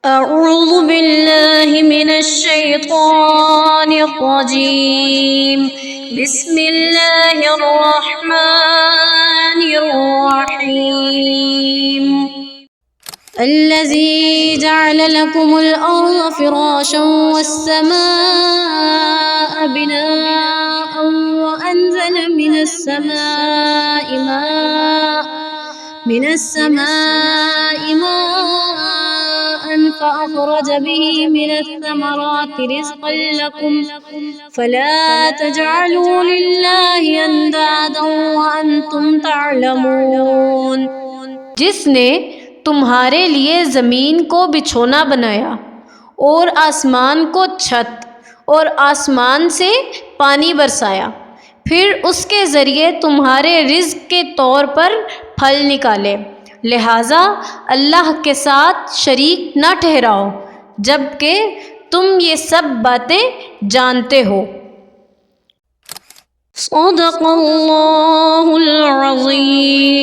أعوذ बिल्लाहि मिनश्शैतानिर्रजीम बिस्मिल्लाहिर्रहमानिर्रहीम الذي جعل لكم الأرض فراشا والسماء بناء وأنزل من السماء ماء فأخرج به من الثمرات رزقا لكم فلا تجعلوا لله أندادا وأنتم تعلمون। जिसने तुम्हारे लिए ज़मीन को बिछोना बनाया और आसमान को छत और आसमान से पानी बरसाया, फिर उसके ज़रिए तुम्हारे रिज़्क़ के तौर पर फल निकाले, लिहाजा अल्लाह के साथ शरीक न ठहराओ जबकि तुम ये सब बातें जानते हो। सदक़ल्लाहुल अज़ीम।